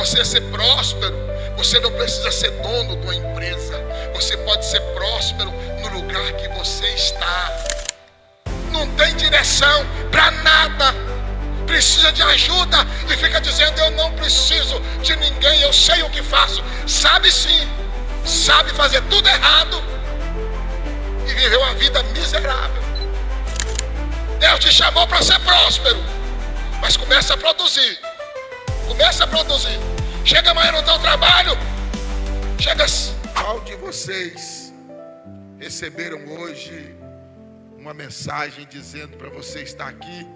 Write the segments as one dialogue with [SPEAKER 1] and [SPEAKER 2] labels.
[SPEAKER 1] você ser próspero, você não precisa ser dono de uma empresa. Você pode ser próspero no lugar que você está. Não tem direção para nada. Precisa de ajuda e fica dizendo: eu não preciso de ninguém, eu sei o que faço. Sabe sim, sabe fazer tudo errado e viveu uma vida miserável. Deus te chamou para ser próspero, mas começa a produzir. Começa a produzir. Chega amanhã no teu trabalho. Qual de vocês receberam hoje uma mensagem dizendo para você estar aqui,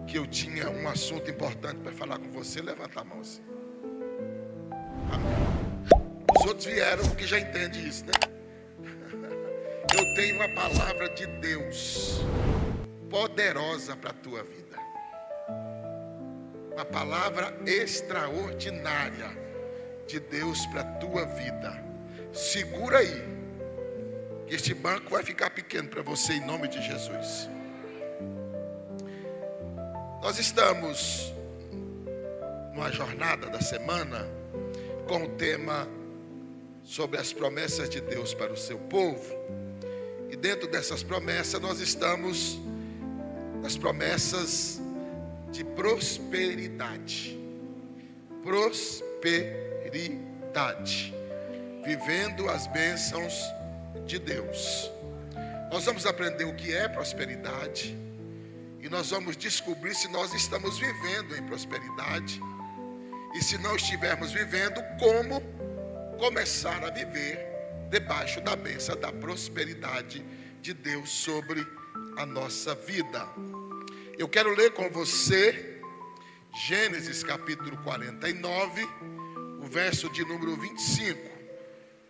[SPEAKER 1] que eu tinha um assunto importante para falar com você? Levanta a mão assim. Amém. Os outros vieram porque já entendem isso, né? Eu tenho uma palavra de Deus poderosa para a tua vida. Uma palavra extraordinária de Deus para a tua vida. Segura aí, que este banco vai ficar pequeno para você, em nome de Jesus. Nós estamos numa jornada da semana com o tema sobre as promessas de Deus para o seu povo. E dentro dessas promessas nós estamos nas promessas de prosperidade. Prosperidade. Vivendo as bênçãos de Deus. Nós vamos aprender o que é prosperidade. E nós vamos descobrir se nós estamos vivendo em prosperidade. E se não estivermos vivendo, como começar a viver debaixo da bênção da prosperidade de Deus sobre a nossa vida. Eu quero ler com você Gênesis capítulo 49, o verso de número 25.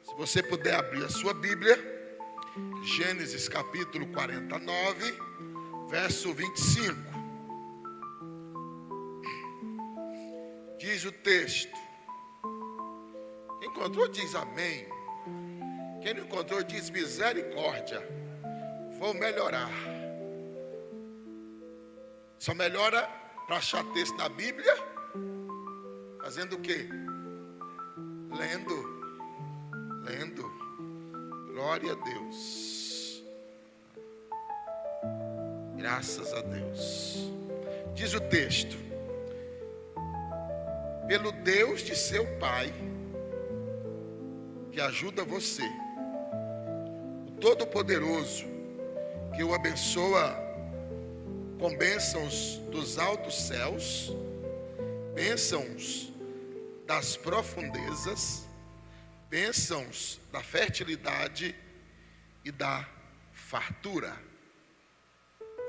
[SPEAKER 1] Se você puder abrir a sua Bíblia, Gênesis capítulo 49, verso 25. Diz o texto. Quem encontrou diz amém. Quem não encontrou diz misericórdia. Vou melhorar. Só melhora para achar texto na Bíblia fazendo o quê? Lendo. Glória a Deus. Graças a Deus. Diz o texto: pelo Deus de seu pai, que ajuda você, o Todo-Poderoso, que o abençoa com bênçãos dos altos céus, bênçãos das profundezas, bênçãos da fertilidade e da fartura.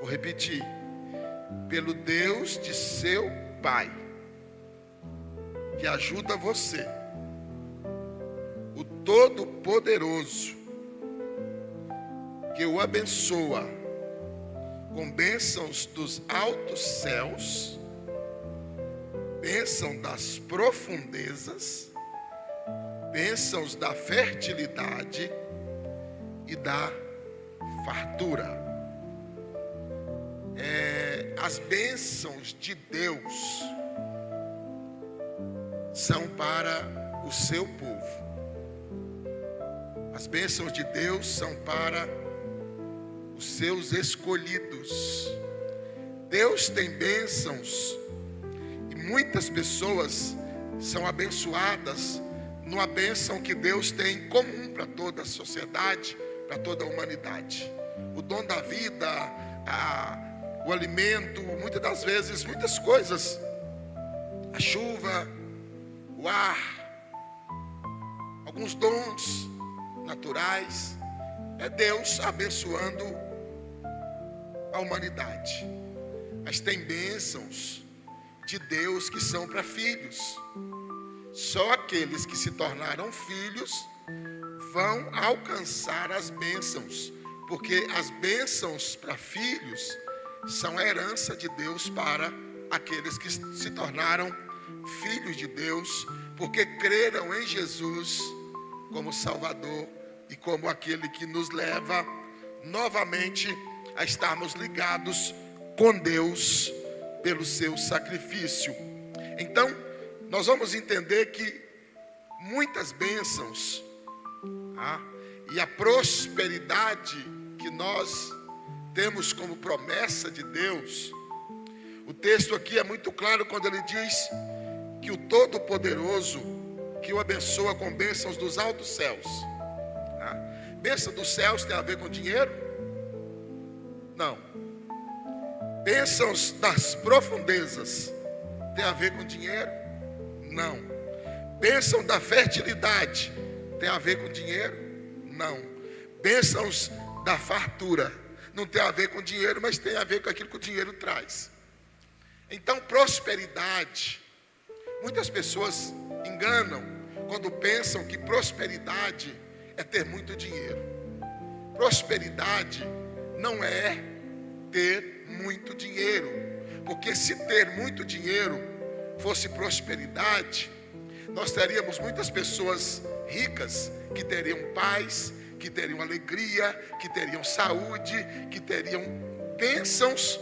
[SPEAKER 1] Vou repetir. Pelo Deus de seu pai, que ajuda você, o Todo-Poderoso, que o abençoa com bênçãos dos altos céus, bênção das profundezas, bênçãos da fertilidade e da fartura. As bênçãos de Deus são para o seu povo. As bênçãos de Deus são para os seus escolhidos. Deus tem bênçãos e muitas pessoas são abençoadas numa bênção que Deus tem em comum para toda a sociedade, para toda a humanidade. O dom da vida, o alimento, muitas das vezes, muitas coisas, a chuva, o ar, alguns dons naturais, é Deus abençoando a humanidade. Mas tem bênçãos de Deus que são para filhos. Só aqueles que se tornaram filhos vão alcançar as bênçãos, porque as bênçãos para filhos são a herança de Deus para aqueles que se tornaram filhos de Deus, porque creram em Jesus como Salvador e como aquele que nos leva novamente a estarmos ligados com Deus pelo seu sacrifício. Então, nós vamos entender que muitas bênçãos, e a prosperidade que nós temos como promessa de Deus, o texto aqui é muito claro quando ele diz que o Todo-Poderoso, que o abençoa com bênçãos dos altos céus. Bênção dos céus tem a ver com dinheiro? Não. Bênçãos das profundezas tem a ver com dinheiro? Não. Bênção da fertilidade tem a ver com dinheiro? Não. Bênçãos da fartura não tem a ver com dinheiro, mas tem a ver com aquilo que o dinheiro traz. Então, prosperidade, muitas pessoas enganam quando pensam que prosperidade é ter muito dinheiro. Prosperidade não é ter muito dinheiro, porque se ter muito dinheiro fosse prosperidade, nós teríamos muitas pessoas ricas que teriam paz, que teriam alegria, que teriam saúde, que teriam bênçãos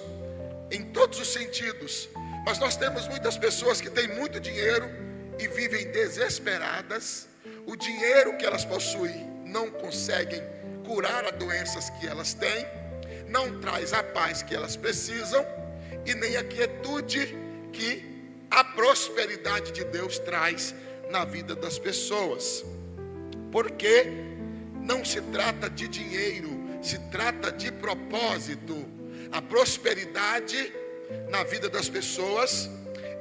[SPEAKER 1] em todos os sentidos. Mas nós temos muitas pessoas que têm muito dinheiro e vivem desesperadas. O dinheiro que elas possuem não conseguem curar as doenças que elas têm, não traz a paz que elas precisam e nem a quietude que a prosperidade de Deus traz na vida das pessoas. Porque não se trata de dinheiro, se trata de propósito. A prosperidade na vida das pessoas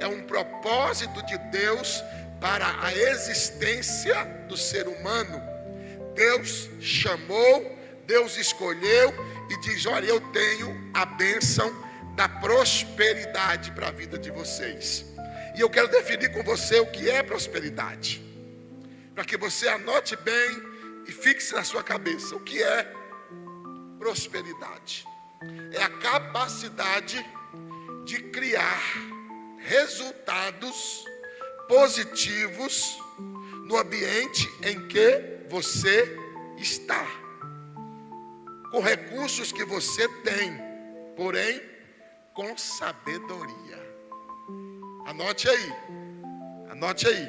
[SPEAKER 1] é um propósito de Deus para a existência do ser humano. Deus chamou, Deus escolheu e diz: olha, eu tenho a bênção da prosperidade para a vida de vocês. E eu quero definir com você o que é prosperidade, para que você anote bem e fixe na sua cabeça. O que é prosperidade? É a capacidade de criar resultados positivos no ambiente em que você está, com recursos que você tem, porém com sabedoria. Anote aí, anote aí.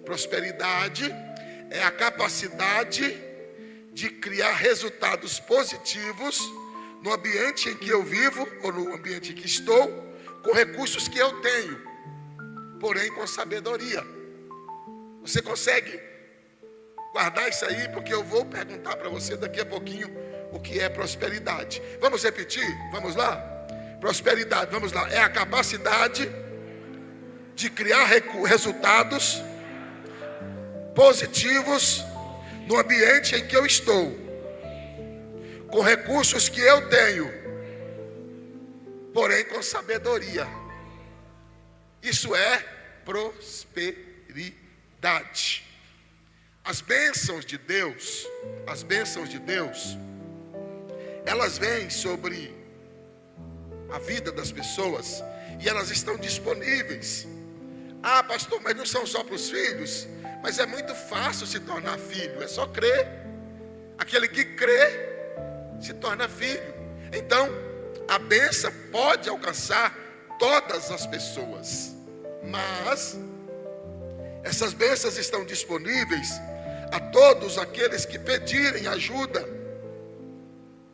[SPEAKER 1] Prosperidade é a capacidade de criar resultados positivos no ambiente em que eu vivo, ou no ambiente em que estou, com recursos que eu tenho, porém com sabedoria. Você consegue guardar isso aí? Porque eu vou perguntar para você daqui a pouquinho o que é prosperidade. Vamos repetir? Vamos lá? Prosperidade, vamos lá. É a capacidade de criar resultados positivos no ambiente em que eu estou, com recursos que eu tenho, porém com sabedoria. Isso é prosperidade. As bênçãos de Deus, elas vêm sobre a vida das pessoas e elas estão disponíveis. Ah, pastor, mas não são só para os filhos? Mas é muito fácil se tornar filho, é só crer. Aquele que crê se torna filho. Então, a bênção pode alcançar todas as pessoas, mas essas bênçãos estão disponíveis a todos aqueles que pedirem ajuda.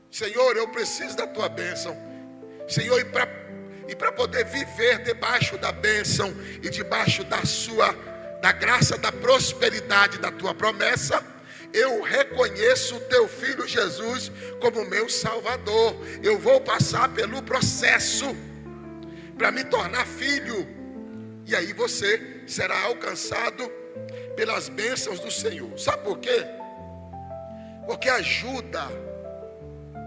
[SPEAKER 1] Senhor, eu preciso da tua bênção. Senhor, e para poder viver debaixo da bênção e debaixo da graça, da prosperidade da tua promessa, eu reconheço o teu filho Jesus como meu Salvador. Eu vou passar pelo processo para me tornar filho. E aí você será alcançado pelas bênçãos do Senhor. Sabe por quê? Porque ajuda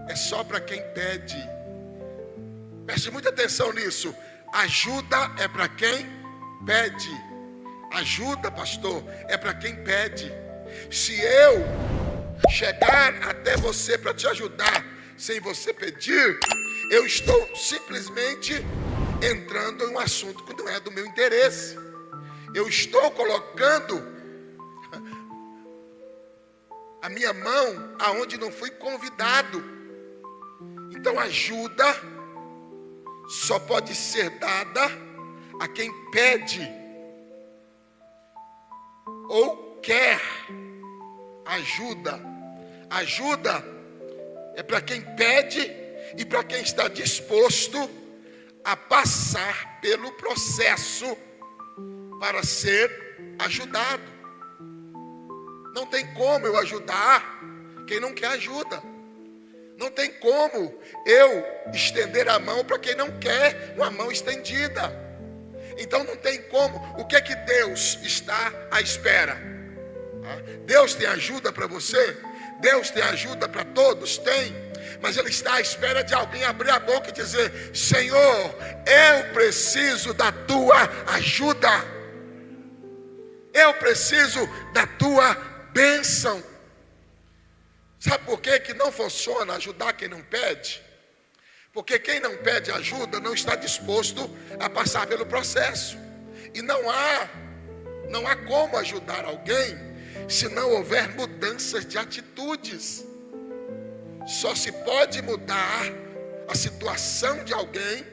[SPEAKER 1] é só para quem pede. Preste muita atenção nisso. Ajuda é para quem pede. Ajuda, pastor, é para quem pede. Se eu chegar até você para te ajudar sem você pedir, eu estou simplesmente entrando em um assunto que não é do meu interesse. Eu estou colocando a minha mão aonde não fui convidado. Então ajuda só pode ser dada a quem pede. ou quer ajuda. Ajuda é para quem pede e para quem está disposto a passar pelo processo para ser ajudado. Não tem como eu ajudar quem não quer ajuda. Não tem como eu estender a mão para quem não quer uma mão estendida. Então não tem como. O que é que Deus está à espera? Deus tem ajuda para você? Deus tem ajuda para todos? Tem. Mas Ele está à espera de alguém abrir a boca e dizer: Senhor, eu preciso da tua ajuda. Eu preciso da tua bênção. Sabe por que não funciona ajudar quem não pede? Porque quem não pede ajuda não está disposto a passar pelo processo. E não há como ajudar alguém se não houver mudanças de atitudes. Só se pode mudar a situação de alguém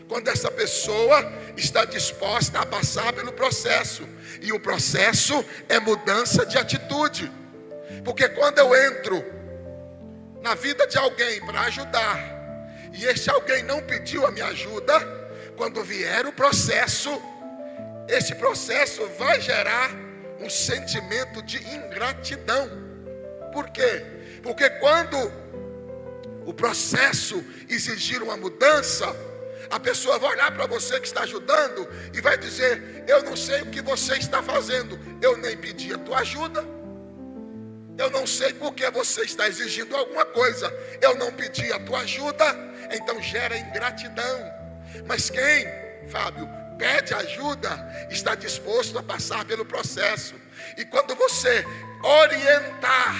[SPEAKER 1] quando essa pessoa está disposta a passar pelo processo. E o processo é mudança de atitude. Porque quando eu entro na vida de alguém para ajudar, e este alguém não pediu a minha ajuda, quando vier o processo, esse processo vai gerar um sentimento de ingratidão. Por quê? Porque quando o processo exigir uma mudança, a pessoa vai olhar para você que está ajudando e vai dizer: eu não sei o que você está fazendo, eu nem pedi a tua ajuda. Eu não sei porque você está exigindo alguma coisa, eu não pedi a tua ajuda. Então gera ingratidão. Mas quem, Fábio, pede ajuda, está disposto a passar pelo processo. E quando você orientar,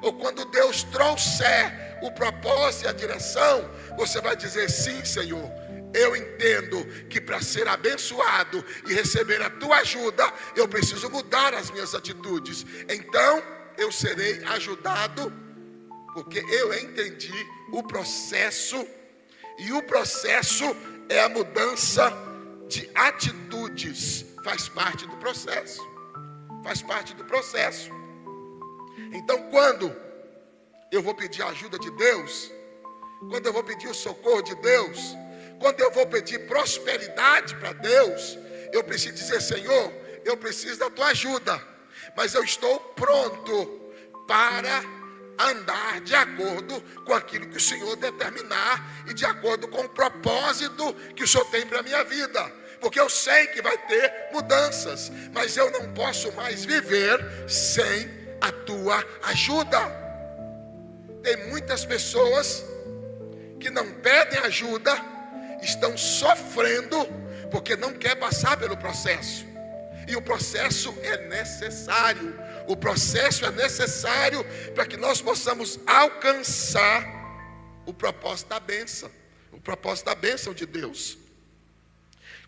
[SPEAKER 1] ou quando Deus trouxer o propósito e a direção, você vai dizer: sim, Senhor, eu entendo que para ser abençoado e receber a tua ajuda, eu preciso mudar as minhas atitudes. Então eu serei ajudado, porque eu entendi o processo. E o processo é a mudança de atitudes. Faz parte do processo. Faz parte do processo. Então quando eu vou pedir a ajuda de Deus, quando eu vou pedir o socorro de Deus, quando eu vou pedir prosperidade para Deus, eu preciso dizer: Senhor, eu preciso da tua ajuda, mas eu estou pronto para andar de acordo com aquilo que o Senhor determinar e de acordo com o propósito que o Senhor tem para a minha vida. Porque eu sei que vai ter mudanças, mas eu não posso mais viver sem a tua ajuda. Tem muitas pessoas que não pedem ajuda, estão sofrendo porque não quer passar pelo processo. E o processo é necessário. O processo é necessário para que nós possamos alcançar o propósito da bênção. O propósito da bênção de Deus.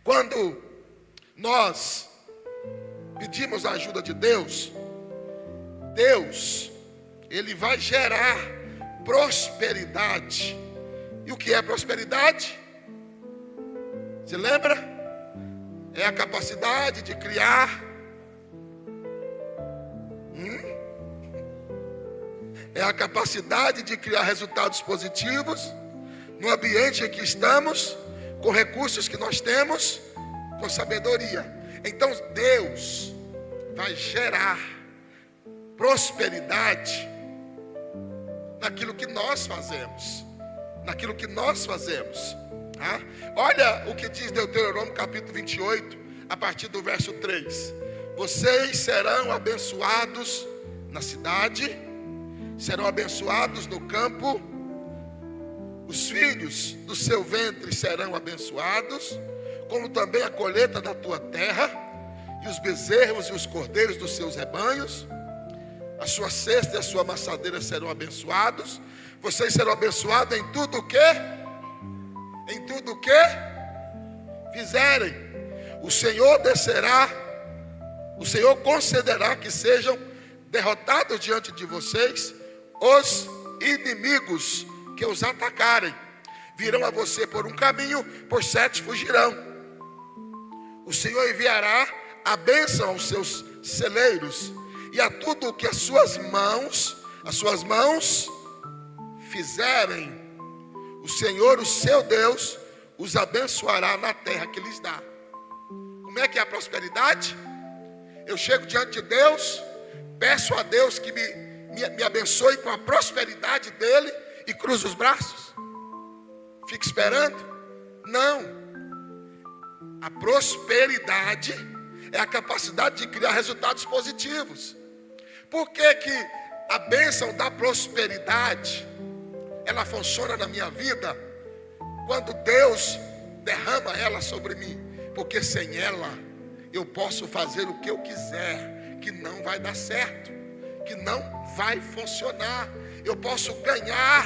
[SPEAKER 1] Quando nós pedimos a ajuda de Deus, Deus, Ele vai gerar prosperidade. E o que é prosperidade? Você lembra? É a capacidade de criar. É a capacidade de criar resultados positivos no ambiente em que estamos, com recursos que nós temos, com sabedoria. Então Deus vai gerar prosperidade naquilo que nós fazemos. Naquilo que nós fazemos. Tá? Olha o que diz Deuteronômio capítulo 28, a partir do verso 3. Vocês serão abençoados na cidade, serão abençoados no campo, os filhos do seu ventre serão abençoados, como também a colheita da tua terra, e os bezerros e os cordeiros dos seus rebanhos, a sua cesta e a sua amassadeira serão abençoados. Vocês serão abençoados em tudo o que? Em tudo o que fizerem. O Senhor concederá que sejam derrotados diante de vocês os inimigos que os atacarem. Virão a você por um caminho, por 7 fugirão. O Senhor enviará a bênção aos seus celeiros e a tudo o que as suas mãos fizerem. O Senhor, o seu Deus, os abençoará na terra que lhes dá. Como é que é a prosperidade? Eu chego diante de Deus, peço a Deus que me abençoe com a prosperidade dele e cruzo os braços? Fico esperando? Não. A prosperidade é a capacidade de criar resultados positivos. Por que que a bênção da prosperidade, ela funciona na minha vida quando Deus derrama ela sobre mim? Porque sem ela eu posso fazer o que eu quiser, que não vai dar certo, que não vai funcionar. Eu posso ganhar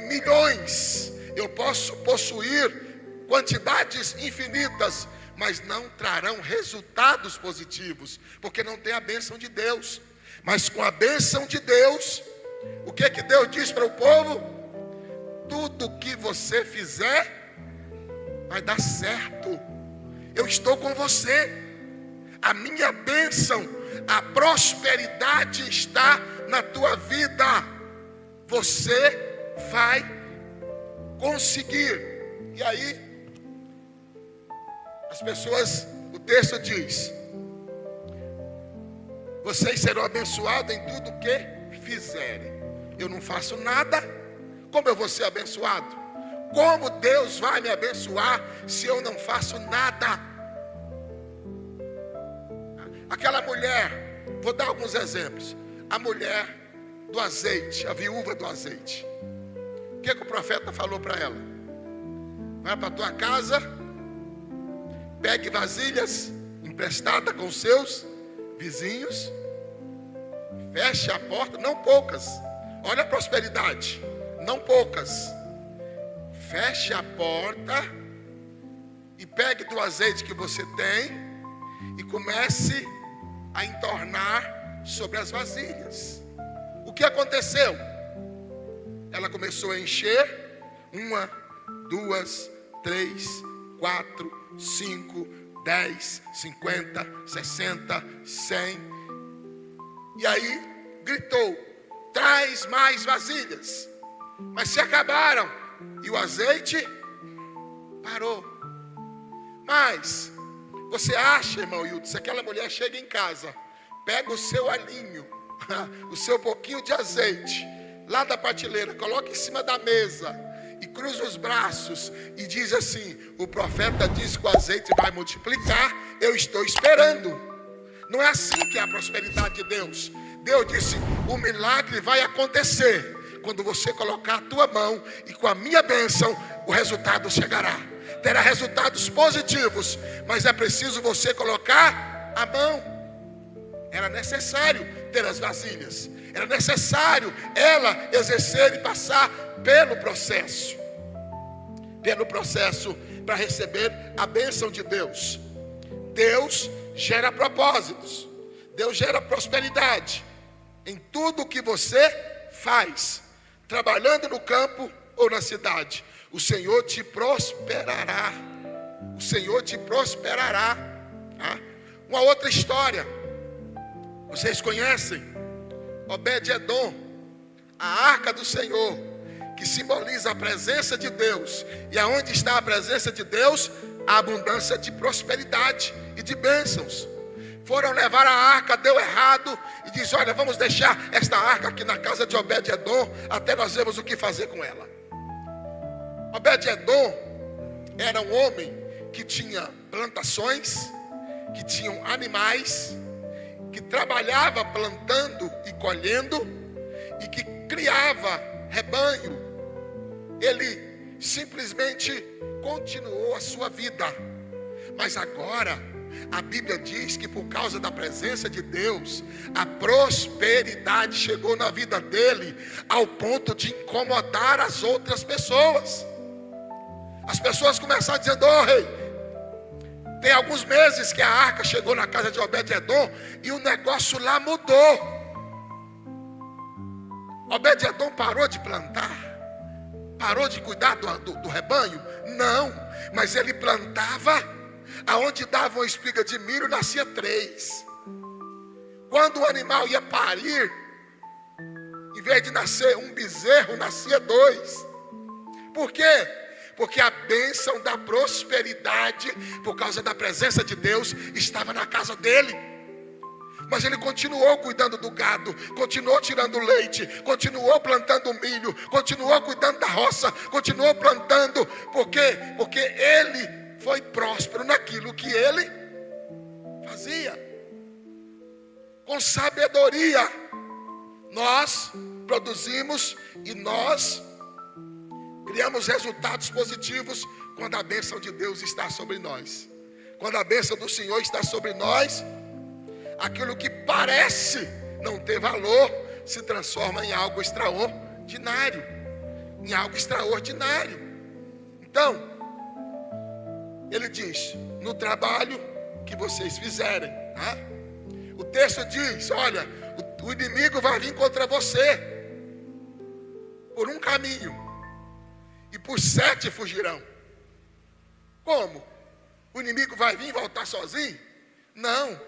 [SPEAKER 1] milhões, eu posso possuir quantidades infinitas, mas não trarão resultados positivos, porque não tem a bênção de Deus. Mas com a bênção de Deus, o que que Deus diz para o povo? Tudo que você fizer vai dar certo. Eu estou com você. A minha bênção, a prosperidade está na tua vida. Você vai conseguir. E aí, as pessoas, o texto diz: vocês serão abençoados em tudo o que fizerem. Eu não faço nada, como eu vou ser abençoado? Como Deus vai me abençoar se eu não faço nada? Aquela mulher, vou dar alguns exemplos. A mulher do azeite, a viúva do azeite. O que o profeta falou para ela? Vai para a tua casa, pegue vasilhas emprestadas com seus vizinhos, feche a porta, não poucas. Olha a prosperidade, não poucas. Feche a porta e pegue do azeite que você tem e comece a entornar sobre as vasilhas. O que aconteceu? Ela começou a encher 1, 2, 3, 4, 5, 10, 50, 60, 100. E aí gritou: traz mais vasilhas. Mas se acabaram e o azeite parou. Mas você acha, irmão Hilton, se aquela mulher chega em casa, pega o seu alinho, o seu pouquinho de azeite lá da prateleira, coloca em cima da mesa e cruza os braços e diz assim: o profeta diz que o azeite vai multiplicar, eu estou esperando. Não é assim que é a prosperidade de Deus. Deus disse: o milagre vai acontecer quando você colocar a tua mão, e com a minha bênção o resultado chegará. Terá resultados positivos, mas é preciso você colocar a mão. Era necessário ter as vasilhas, era necessário ela exercer e passar pelo processo para receber a bênção de Deus. Deus gera propósitos, Deus gera prosperidade em tudo que você faz, trabalhando no campo ou na cidade. O Senhor te prosperará. O Senhor te prosperará. Uma outra história, vocês conhecem? Obed-edom, a arca do Senhor, que simboliza a presença de Deus. E aonde está a presença de Deus, a abundância de prosperidade e de bênçãos. Foram levar a arca, deu errado, e diz: olha, vamos deixar esta arca aqui na casa de Obed-edom, até nós vemos o que fazer com ela. Obed-edom era um homem que tinha plantações, que tinham animais, que trabalhava plantando e colhendo, e que criava rebanho. Ele simplesmente continuou a sua vida. Mas agora a Bíblia diz que por causa da presença de Deus, a prosperidade chegou na vida dele ao ponto de incomodar as outras pessoas. As pessoas começaram dizendo: oh rei, tem alguns meses que a arca chegou na casa de Obed-edom e o negócio lá mudou. Obed-edom parou de plantar, parou de cuidar do rebanho? Não, mas ele plantava, aonde dava uma espiga de milho, nascia 3. Quando o animal ia parir, em vez de nascer um bezerro, nascia 2. Por quê? Porque a bênção da prosperidade, por causa da presença de Deus, estava na casa dele. Mas ele continuou cuidando do gado, continuou tirando leite, continuou plantando milho, continuou cuidando da roça, continuou plantando. Por quê? Porque ele foi próspero naquilo que ele fazia. Com sabedoria, nós produzimos e nós criamos resultados positivos quando a bênção de Deus está sobre nós. Quando a bênção do Senhor está sobre nós, aquilo que parece não ter valor se transforma em algo extraordinário. Em algo extraordinário. Então, ele diz: no trabalho que vocês fizerem, tá? O texto diz: olha, o inimigo vai vir contra você por um caminho, e por 7 fugirão. Como? O inimigo vai vir e voltar sozinho? Não.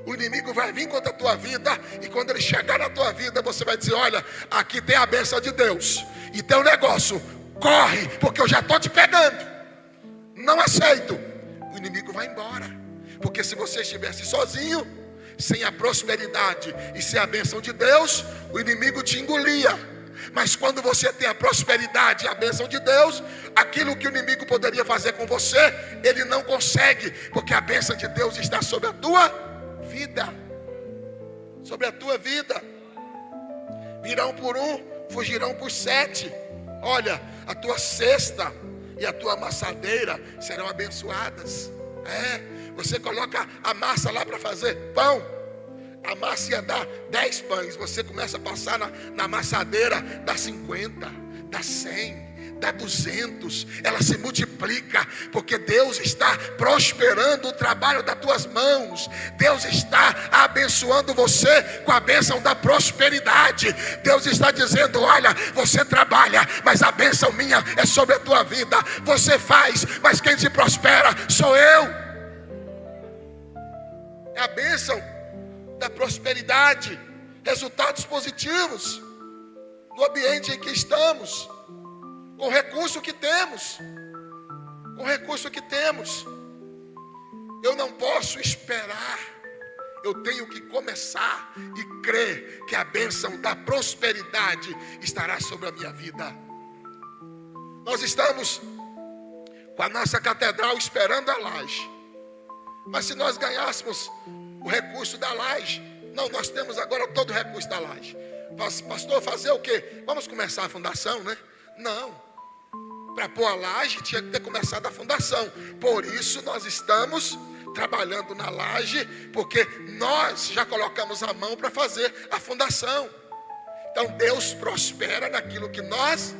[SPEAKER 1] O inimigo vai vir contra a tua vida, e quando ele chegar na tua vida, você vai dizer: olha, aqui tem a bênção de Deus, e tem um negócio, corre, porque eu já estou te pegando. Não aceito. O inimigo vai embora. Porque se você estivesse sozinho, sem a prosperidade e sem a bênção de Deus, o inimigo te engolia. Mas quando você tem a prosperidade e a bênção de Deus, aquilo que o inimigo poderia fazer com você, ele não consegue, porque a bênção de Deus está sobre a tua vida. Sobre a tua vida. Virão por 1, fugirão por 7. Olha, a tua cesta e a tua amassadeira serão abençoadas. Você coloca a massa lá para fazer pão. A massa ia dar 10 pães. Você começa a passar na amassadeira, dá 50, dá 100, dá 200. Ela se multiplica, porque Deus está prosperando o trabalho das tuas mãos. Deus está abençoando você com a bênção da prosperidade. Deus está dizendo: olha, você trabalha, mas a bênção minha é sobre a tua vida. Você faz, mas quem te prospera sou eu. É a bênção da prosperidade, resultados positivos no ambiente em que estamos, com o recurso que temos. Com o recurso que temos. Eu não posso esperar, eu tenho que começar e crer que a bênção da prosperidade estará sobre a minha vida. Nós estamos com a nossa catedral esperando a laje, mas se nós ganhássemos o recurso da laje, não, nós temos agora todo o recurso da laje. Pastor, fazer o quê? Vamos começar a fundação, né? Não. Para pôr a laje tinha que ter começado a fundação. Por isso nós estamos trabalhando na laje, porque nós já colocamos a mão para fazer a fundação. Então Deus prospera naquilo que nós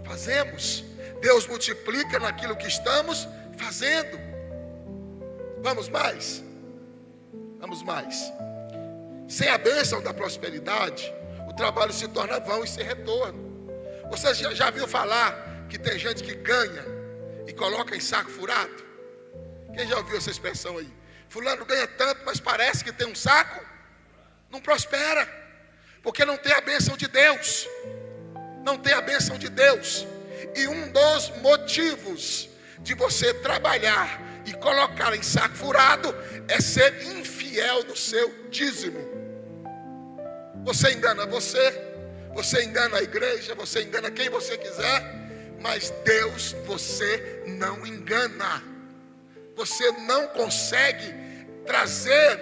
[SPEAKER 1] fazemos. Deus multiplica naquilo que estamos fazendo. Vamos mais? Vamos mais. Sem a bênção da prosperidade, o trabalho se torna vão e sem retorno. Você já viu falar que tem gente que ganha e coloca em saco furado? Quem já ouviu essa expressão aí? Fulano ganha tanto, mas parece que tem um saco. Não prospera, porque não tem a bênção de Deus. Não tem a bênção de Deus. E um dos motivos de você trabalhar e colocar em saco furado é ser infiel no seu dízimo. Você engana você engana a igreja, você engana quem você quiser, mas Deus você não engana. Você não consegue trazer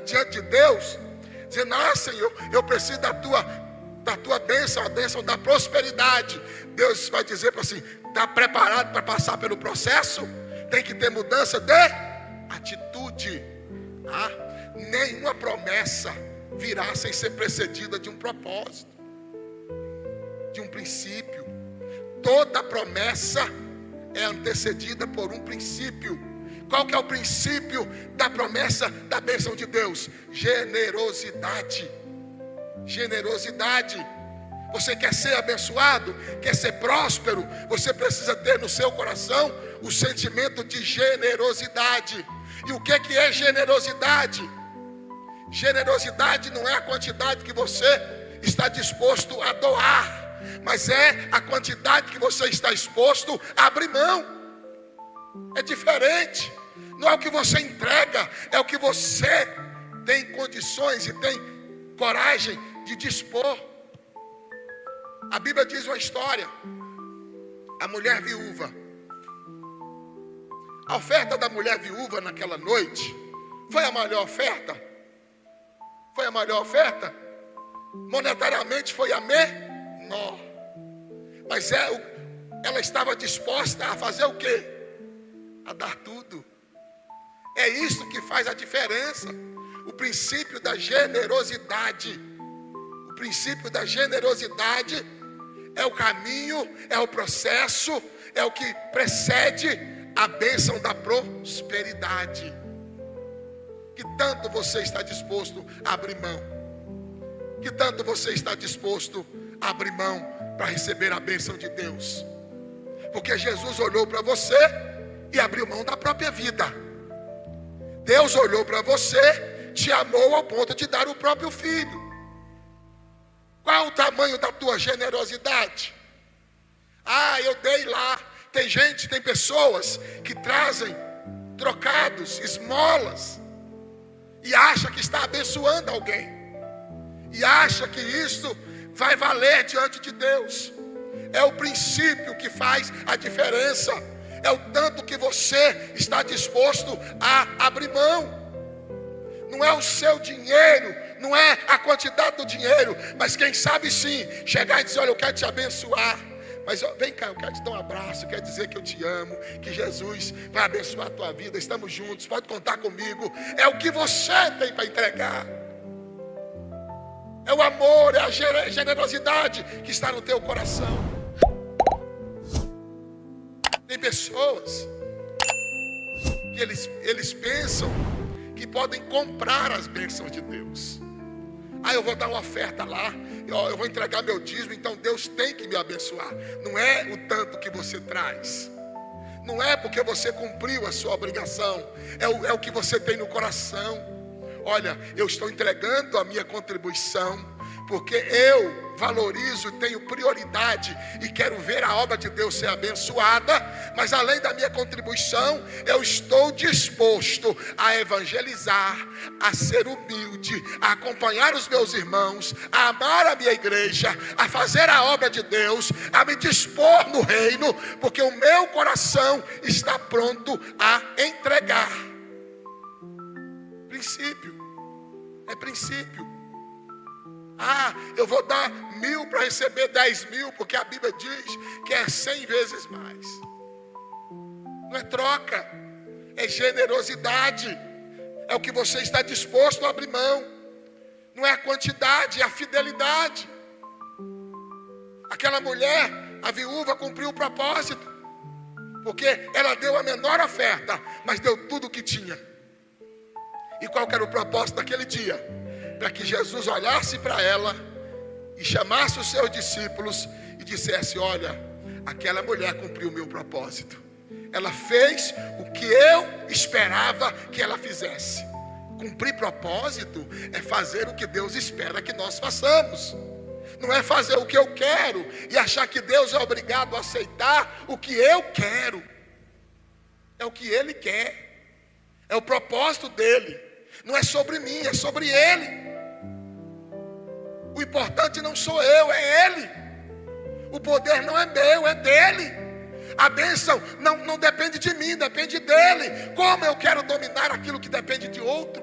[SPEAKER 1] diante de Deus, dizendo: ah, Senhor, eu preciso da tua bênção, a bênção da prosperidade. Deus vai dizer para assim: está preparado para passar pelo processo? Tem que ter mudança de atitude. Nenhuma promessa virá sem ser precedida de um propósito, de um princípio. Toda promessa é antecedida por um princípio. Qual que é o princípio da promessa da bênção de Deus? Generosidade. Generosidade. Você quer ser abençoado? Quer ser próspero? Você precisa ter no seu coração o sentimento de generosidade. E o que é generosidade? Generosidade não é a quantidade que você está disposto a doar, mas é a quantidade que você está disposto a abrir mão. É diferente. Não é o que você entrega, é o que você tem condições e tem coragem de dispor. A Bíblia diz uma história. A mulher viúva. A oferta da mulher viúva naquela noite foi a melhor oferta? Foi a melhor oferta? Monetariamente foi a menor. Mas ela estava disposta a fazer o quê? A dar tudo. É isso que faz a diferença. O princípio da generosidade. O princípio da generosidade é o caminho, é o processo, é o que precede a bênção da prosperidade. Que tanto você está disposto a abrir mão? Que tanto você está disposto a abrir mão para receber a bênção de Deus? Porque Jesus olhou para você e abriu mão da própria vida. Deus olhou para você, te amou ao ponto de dar o próprio filho. Qual o tamanho da tua generosidade? Eu dei lá. Tem pessoas que trazem trocados, esmolas, e acha que está abençoando alguém, e acha que isso vai valer diante de Deus. É o princípio que faz a diferença. É o tanto que você está disposto a abrir mão. Não é o seu dinheiro, não é a quantidade do dinheiro, mas quem sabe sim, chegar e dizer: olha, eu quero te abençoar, mas vem cá, eu quero te dar um abraço, quero dizer que eu te amo, que Jesus vai abençoar a tua vida, estamos juntos, pode contar comigo. É o que você tem para entregar. É o amor, é a generosidade que está no teu coração. Tem pessoas que eles pensam que podem comprar as bênçãos de Deus. Eu vou dar uma oferta lá, eu vou entregar meu dízimo, então Deus tem que me abençoar. Não é o tanto que você traz, não é porque você cumpriu a sua obrigação, é o que você tem no coração. Olha, eu estou entregando a minha contribuição, porque eu valorizo, tenho prioridade e quero ver a obra de Deus ser abençoada. Mas além da minha contribuição, eu estou disposto a evangelizar, a ser humilde, a acompanhar os meus irmãos, a amar a minha igreja, a fazer a obra de Deus, a me dispor no reino, porque o meu coração está pronto a entregar. Princípio, é princípio. Eu vou dar 1.000 para receber 10.000, porque a Bíblia diz que é 100 vezes mais. Não é troca, é generosidade. É o que você está disposto a abrir mão. Não é a quantidade, é a fidelidade. Aquela mulher, a viúva, cumpriu o propósito, porque ela deu a menor oferta, mas deu tudo o que tinha. E qual que era o propósito daquele dia? Para que Jesus olhasse para ela e chamasse os seus discípulos e dissesse: olha, aquela mulher cumpriu o meu propósito. Ela fez o que eu esperava que ela fizesse. Cumprir propósito é fazer o que Deus espera que nós façamos. Não é fazer o que eu quero e achar que Deus é obrigado a aceitar o que eu quero. É o que Ele quer. É o propósito dEle. Não é sobre mim, é sobre Ele. O importante não sou eu, é Ele. O poder não é meu, é dEle. A bênção não depende de mim, depende dEle. Como eu quero dominar aquilo que depende de outro?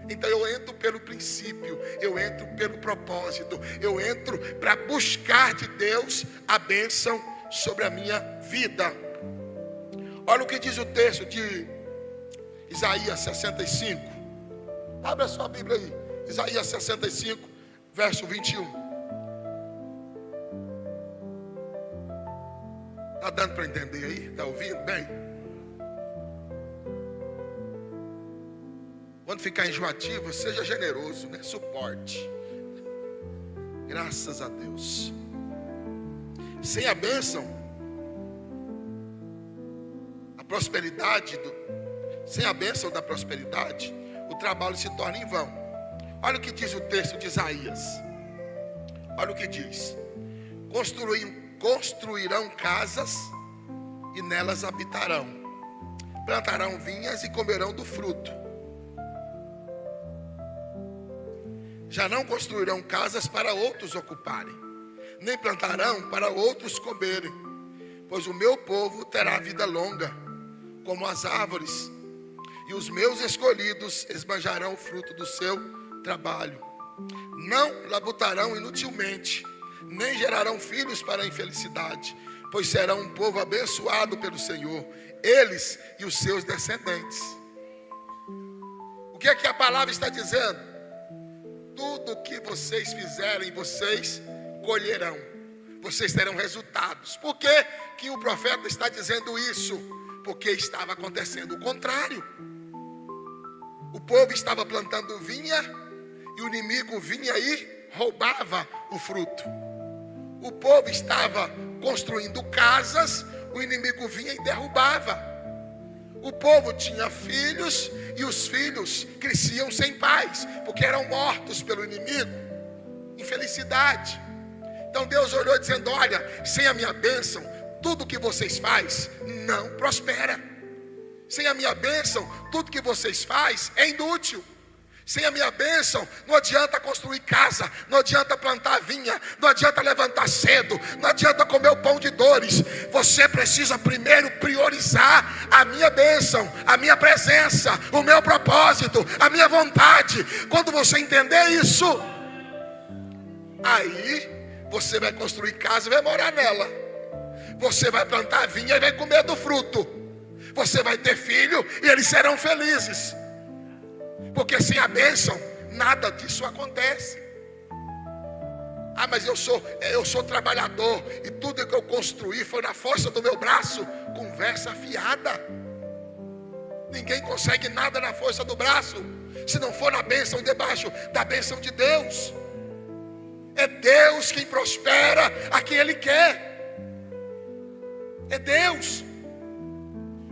[SPEAKER 1] Então eu entro pelo princípio, eu entro pelo propósito, eu entro para buscar de Deus a bênção sobre a minha vida. Olha o que diz o texto de Isaías 65. Abre a sua Bíblia aí. Isaías 65, verso 21. Está dando para entender aí? Está ouvindo bem? Quando ficar enjoativo, seja generoso, né? Suporte. Graças a Deus. Sem a bênção, a prosperidade, sem a bênção da prosperidade, o trabalho se torna em vão. Olha o que diz o texto de Isaías. Olha o que diz: construirão casas e nelas habitarão, plantarão vinhas e comerão do fruto. Já não construirão casas para outros ocuparem, nem plantarão para outros comerem, pois o meu povo terá vida longa, como as árvores, e os meus escolhidos esbanjarão o fruto do seu trabalho. Não labutarão inutilmente, nem gerarão filhos para a infelicidade, pois serão um povo abençoado pelo Senhor, eles e os seus descendentes. O que é que a palavra está dizendo? Tudo que vocês fizerem, vocês colherão. Vocês terão resultados. Por que que o profeta está dizendo isso? Porque estava acontecendo o contrário. O povo estava plantando vinha e o inimigo vinha e roubava o fruto. O povo estava construindo casas, o inimigo vinha e derrubava. O povo tinha filhos e os filhos cresciam sem pais, porque eram mortos pelo inimigo. Infelicidade. Então Deus olhou dizendo: olha, sem a minha bênção, tudo que vocês fazem não prospera. Sem a minha bênção, tudo que vocês fazem é inútil. Sem a minha bênção, não adianta construir casa, não adianta plantar vinha, não adianta levantar cedo, não adianta comer o pão de dores. Você precisa primeiro priorizar a minha bênção, a minha presença, o meu propósito, a minha vontade. Quando você entender isso, aí você vai construir casa e vai morar nela. Você vai plantar vinha e vai comer do fruto. Você vai ter filho e eles serão felizes. Porque sem a bênção, nada disso acontece. Ah, mas eu sou trabalhador e tudo que eu construí foi na força do meu braço. Conversa fiada. Ninguém consegue nada na força do braço, se não for na bênção, debaixo da bênção de Deus. É Deus quem prospera a quem Ele quer. É Deus.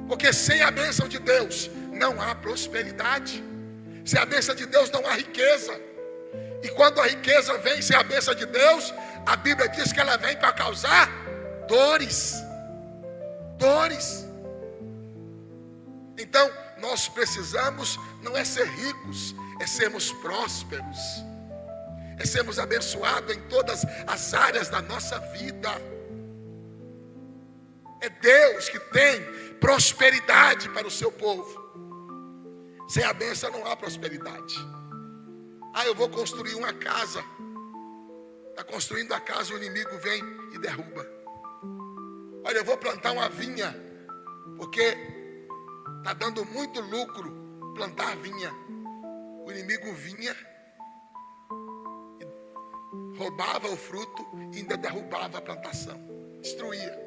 [SPEAKER 1] Porque sem a bênção de Deus não há prosperidade. Sem a bênção de Deus não há riqueza. E quando a riqueza vem sem a bênção de Deus, a Bíblia diz que ela vem para causar dores. Dores. Então nós precisamos não é ser ricos, é sermos prósperos. É sermos abençoados em todas as áreas da nossa vida. É Deus que tem prosperidade para o seu povo. Sem a bênção não há prosperidade. Ah, eu vou construir uma casa. Está construindo a casa, o inimigo vem e derruba. Olha, eu vou plantar uma vinha, porque está dando muito lucro plantar vinha. O inimigo vinha, roubava o fruto e ainda derrubava a plantação. Destruía.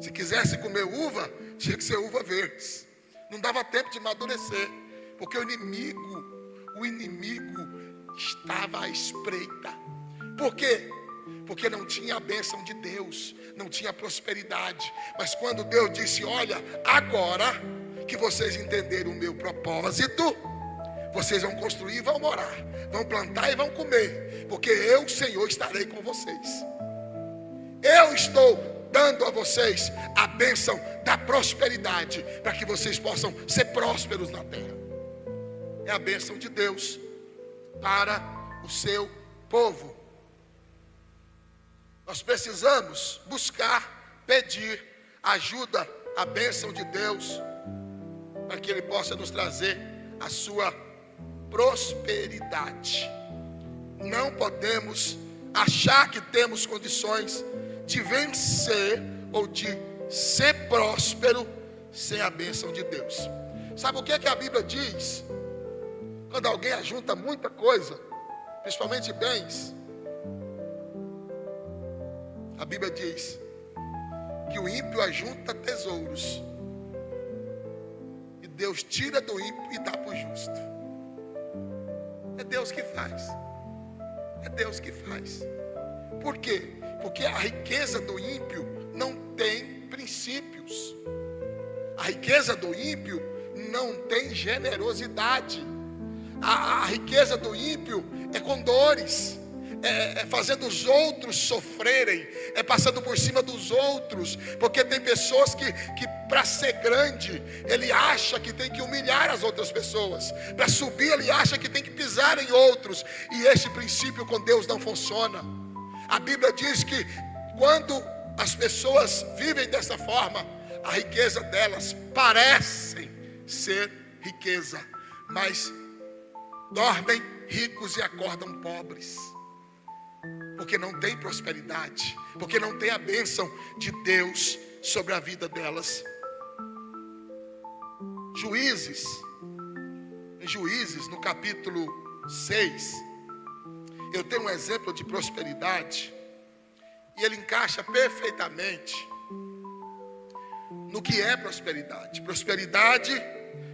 [SPEAKER 1] Se quisesse comer uva, tinha que ser uva verde. Não dava tempo de amadurecer, porque o inimigo estava à espreita. Por quê? Porque não tinha a bênção de Deus, não tinha prosperidade. Mas quando Deus disse: olha, agora que vocês entenderam o meu propósito, vocês vão construir e vão morar, vão plantar e vão comer, porque eu, Senhor, estarei com vocês. Eu estou dando a vocês a bênção da prosperidade, para que vocês possam ser prósperos na terra. É a bênção de Deus para o seu povo. Nós precisamos buscar, pedir ajuda, a bênção de Deus, para que Ele possa nos trazer a sua prosperidade. Não podemos achar que temos condições de vencer ou de ser próspero sem a bênção de Deus. Sabe o que é que a Bíblia diz? Quando alguém ajunta muita coisa, principalmente bens, a Bíblia diz que o ímpio ajunta tesouros e Deus tira do ímpio e dá para o justo. É Deus que faz. É Deus que faz. Por quê? Porque a riqueza do ímpio não tem princípios. A riqueza do ímpio não tem generosidade. A riqueza do ímpio é com dores, é fazendo os outros sofrerem, é passando por cima dos outros. Porque tem pessoas que para ser grande, ele acha que tem que humilhar as outras pessoas. Para subir, ele acha que tem que pisar em outros. E esse princípio com Deus não funciona. A Bíblia diz que quando as pessoas vivem dessa forma, a riqueza delas parecem ser riqueza, mas dormem ricos e acordam pobres, porque não tem prosperidade, porque não tem a bênção de Deus sobre a vida delas. Em Juízes, no capítulo 6, eu tenho um exemplo de prosperidade, e ele encaixa perfeitamente no que é prosperidade. Prosperidade,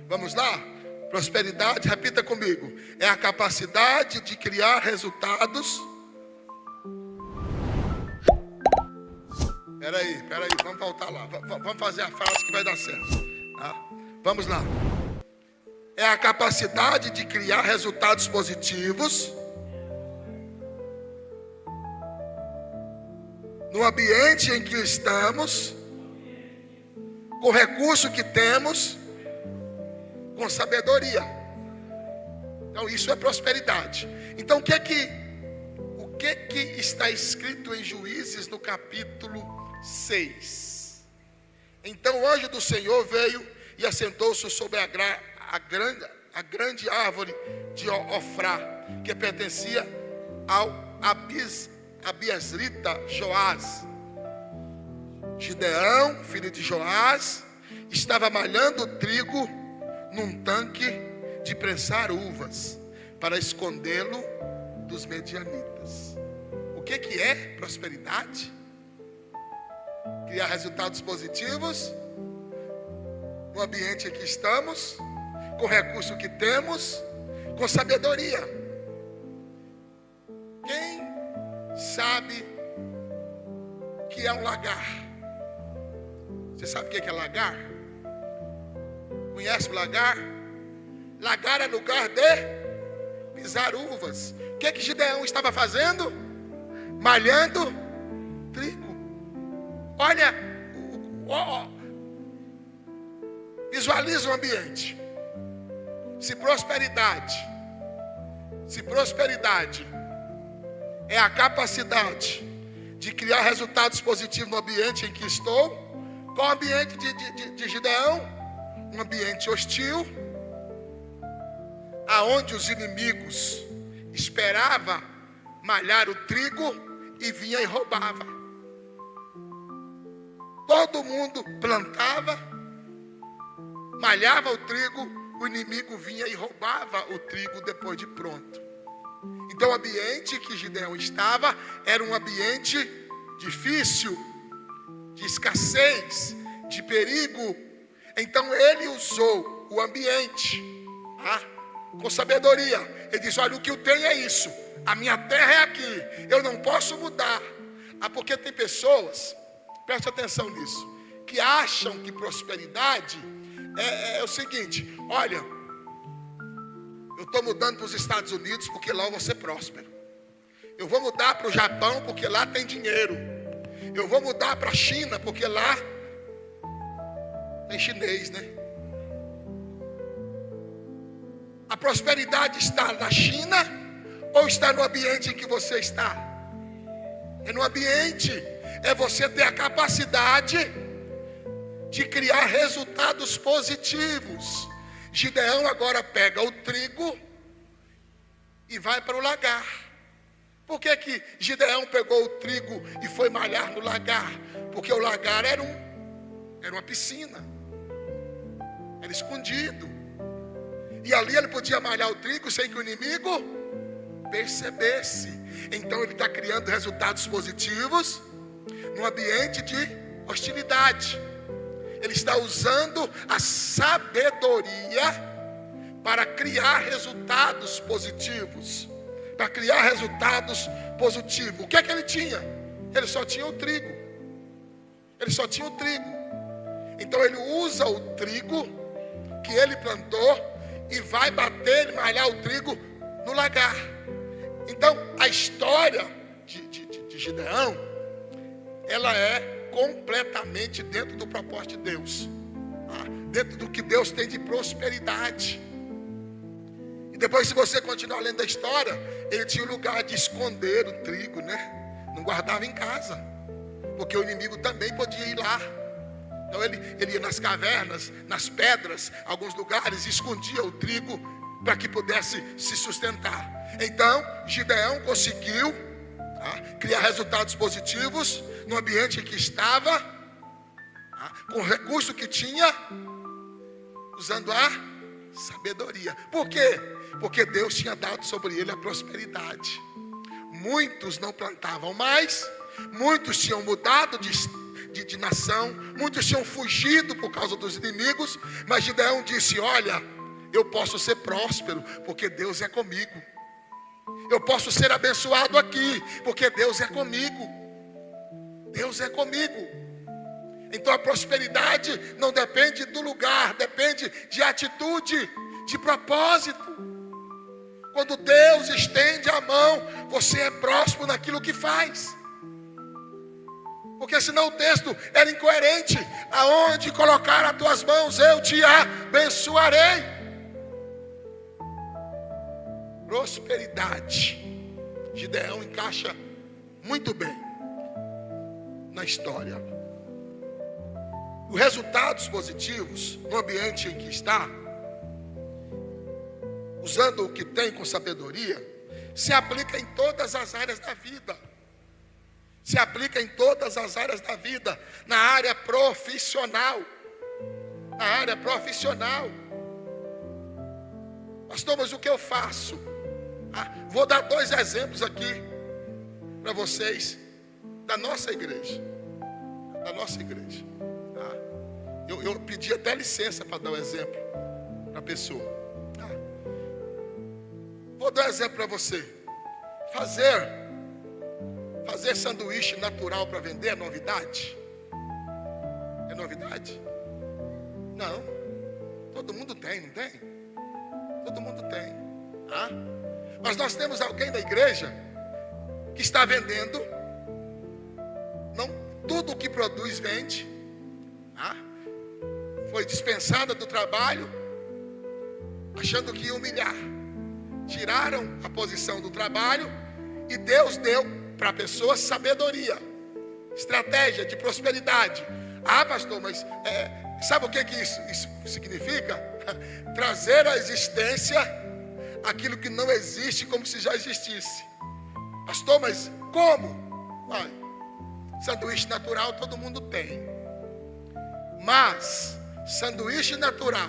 [SPEAKER 1] vamos lá? Prosperidade, repita comigo, é a capacidade de criar resultados. Peraí, vamos voltar lá. Vamos fazer a frase que vai dar certo. Tá? Vamos lá. É a capacidade de criar resultados positivos no ambiente em que estamos, com o recurso que temos, com sabedoria. Então isso é prosperidade. Então o que está escrito em Juízes no capítulo 6? Então o anjo do Senhor veio e assentou-se sobre a grande árvore de Ofrá, que pertencia ao Abiezrita Joás. Gideão, filho de Joás, estava malhando trigo num tanque de prensar uvas, para escondê-lo dos medianitas. O que é prosperidade? Criar resultados positivos no ambiente em que estamos, com o recurso que temos, com sabedoria. Quem sabe o que é um lagar? Você sabe o que é lagar? Conhece o lagar? Lagar é lugar de pisar uvas. O que Gideão estava fazendo? Malhando trigo. Olha, visualiza o ambiente. Se prosperidade é a capacidade de criar resultados positivos no ambiente em que estou, qual o ambiente de Gideão? Um ambiente hostil, aonde os inimigos esperavam malhar o trigo e vinha e roubava. Todo mundo plantava, malhava o trigo, o inimigo vinha e roubava o trigo depois de pronto. Então o ambiente que Gideão estava era um ambiente difícil, de escassez, de perigo. Então ele usou o ambiente com sabedoria. Ele disse: olha, o que eu tenho é isso, a minha terra é aqui, eu não posso mudar. Porque tem pessoas, preste atenção nisso, que acham que prosperidade é o seguinte: olha, eu estou mudando para os Estados Unidos porque lá eu vou ser próspero. Eu vou mudar para o Japão porque lá tem dinheiro. Eu vou mudar para a China porque lá tem chinês, né? A prosperidade está na China ou está no ambiente em que você está? É no ambiente. É você ter a capacidade de criar resultados positivos. Gideão agora pega o trigo e vai para o lagar. Por que Gideão pegou o trigo e foi malhar no lagar? Porque o lagar era uma piscina, era escondido, e ali ele podia malhar o trigo sem que o inimigo percebesse. Então ele está criando resultados positivos no ambiente de hostilidade. Ele está usando a sabedoria para criar resultados positivos. para criar resultados positivos. O que é que ele tinha? Ele só tinha o trigo. Ele só tinha o trigo. Então ele usa o trigo que ele plantou e vai bater e malhar o trigo no lagar. Então a história de Gideão, ela é completamente dentro do propósito de Deus, dentro do que Deus tem de prosperidade. E depois, se você continuar lendo a história, ele tinha um lugar de esconder o trigo, né? Não guardava em casa, porque o inimigo também podia ir lá. Então ele ia nas cavernas, nas pedras, alguns lugares, e escondia o trigo para que pudesse se sustentar. Então Gideão conseguiu criar resultados positivos no ambiente em que estava, com o recurso que tinha, usando a sabedoria. Por quê? Porque Deus tinha dado sobre ele a prosperidade. Muitos não plantavam mais, muitos tinham mudado de nação, muitos tinham fugido por causa dos inimigos, mas Gideão disse: olha, eu posso ser próspero porque Deus é comigo. Eu posso ser abençoado aqui porque Deus é comigo. Deus é comigo. Então a prosperidade não depende do lugar, depende de atitude, de propósito. Quando Deus estende a mão, você é próspero naquilo que faz. Porque senão o texto era incoerente. Aonde colocar as tuas mãos, eu te abençoarei. Prosperidade. Gideão encaixa muito bem na história. Os resultados positivos no ambiente em que está, usando o que tem com sabedoria, se aplica em todas as áreas da vida. Se aplica em todas as áreas da vida, na área profissional. Na área profissional. Pastor, mas o que eu faço? Vou dar 2 exemplos aqui para vocês da nossa igreja. Da nossa igreja. Eu pedi até licença para dar um exemplo para a pessoa. Vou dar um exemplo para você. Fazer sanduíche natural para vender é novidade? É novidade? Não. Todo mundo tem, não tem? Todo mundo tem. Mas nós temos alguém da igreja que está vendendo. Não tudo o que produz vende. Foi dispensada do trabalho, achando que ia humilhar. Tiraram a posição do trabalho e Deus deu para a pessoa sabedoria, estratégia de prosperidade. Pastor, mas sabe o que isso significa? Trazer à existência aquilo que não existe como se já existisse. Pastor, mas como? Sanduíche natural todo mundo tem. Mas sanduíche natural,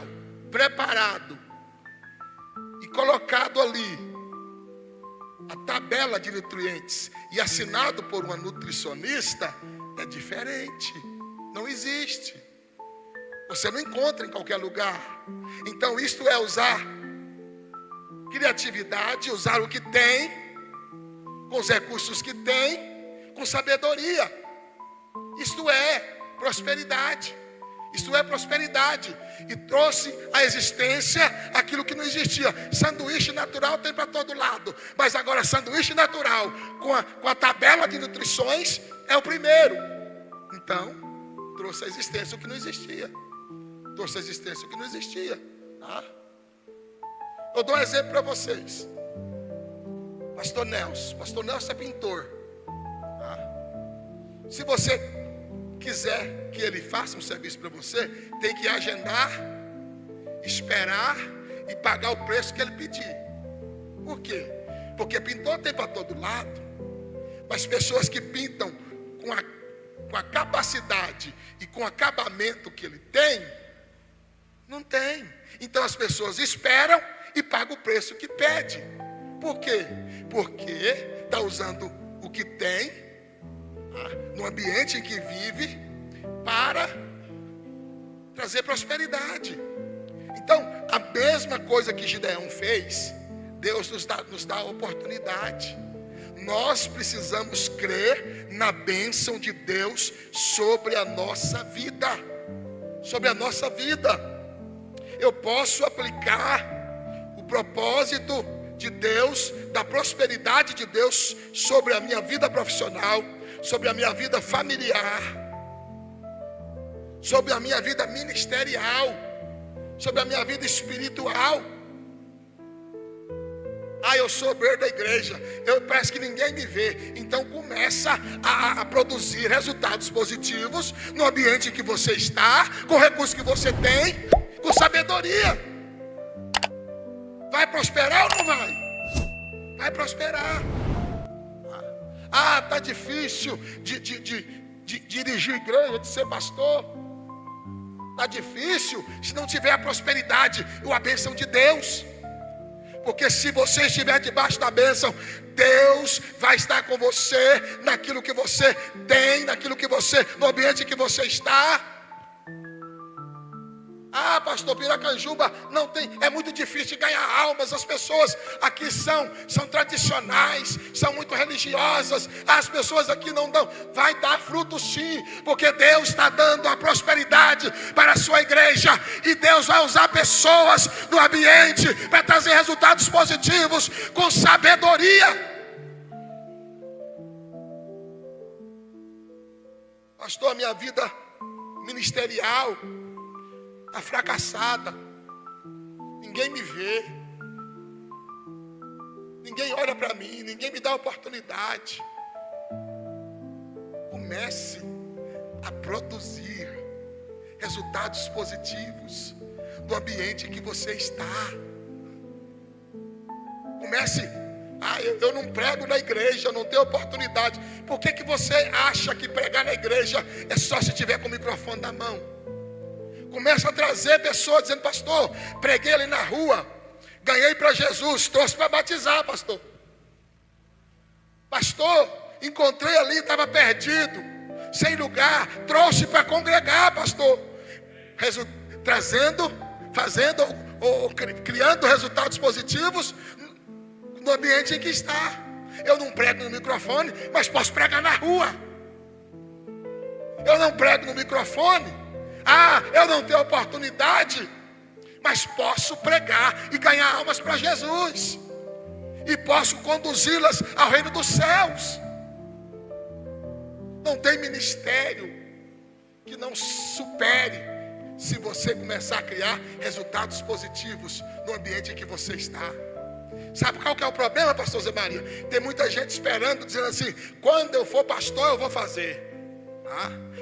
[SPEAKER 1] preparado e colocado ali, a tabela de nutrientes e assinado por uma nutricionista, é diferente. Não existe. Você não encontra em qualquer lugar. Então isto é usar criatividade, usar o que tem, com os recursos que tem, com sabedoria. Isto é prosperidade. Isto é prosperidade. E trouxe à existência aquilo que não existia. Sanduíche natural tem para todo lado. Mas agora sanduíche natural com a tabela de nutrições é o primeiro. Então, trouxe à existência o que não existia. Trouxe à existência o que não existia. Eu dou um exemplo para vocês. Pastor Nelson é pintor. Se você quiser que ele faça um serviço para você, tem que agendar, esperar e pagar o preço que ele pedir. Por quê? Porque pintor tem para todo lado, mas pessoas que pintam com a capacidade e com o acabamento que ele tem, não tem. Então as pessoas esperam e pagam o preço que pede. Por quê? Porque está usando o que tem, no ambiente em que vive, para trazer prosperidade. Então, a mesma coisa que Gideão fez, Deus nos dá a oportunidade. Nós precisamos crer na bênção de Deus sobre a nossa vida. Sobre a nossa vida. Eu posso aplicar o propósito de Deus, da prosperidade de Deus sobre a minha vida profissional, sobre a minha vida familiar, sobre a minha vida ministerial, sobre a minha vida espiritual. Eu sou obreiro da igreja, parece que ninguém me vê. Então começa a produzir resultados positivos no ambiente em que você está, com o recurso que você tem, com sabedoria. Vai prosperar ou não vai? Vai prosperar. Está difícil de dirigir igreja, de ser pastor. Está difícil se não tiver a prosperidade e a bênção de Deus. Porque se você estiver debaixo da bênção, Deus vai estar com você naquilo que você tem, no ambiente que você está. Pastor, Piracanjuba não tem, é muito difícil de ganhar almas. As pessoas aqui são tradicionais, são muito religiosas. As pessoas aqui não dão. Vai dar fruto sim, porque Deus está dando a prosperidade para a sua igreja. E Deus vai usar pessoas no ambiente para trazer resultados positivos com sabedoria. Pastor, a minha vida ministerial está fracassada, ninguém me vê, ninguém olha para mim, ninguém me dá oportunidade. Comece a produzir resultados positivos no ambiente em que você está. Comece. Eu não prego na igreja, eu não tenho oportunidade. Por que você acha que pregar na igreja é só se tiver com o microfone na mão? Começa a trazer pessoas dizendo: pastor, preguei ali na rua, ganhei para Jesus, trouxe para batizar, pastor. Pastor, encontrei ali, estava perdido, sem lugar, trouxe para congregar, pastor. Criando resultados positivos no ambiente em que está. Eu não prego no microfone, mas posso pregar na rua. Eu não prego no microfone. Eu não tenho oportunidade, mas posso pregar e ganhar almas para Jesus. E posso conduzi-las ao reino dos céus. Não tem ministério que não supere, se você começar a criar resultados positivos no ambiente em que você está. Sabe qual que é o problema, pastor Zé Maria? Tem muita gente esperando, dizendo assim: quando eu for pastor eu vou fazer.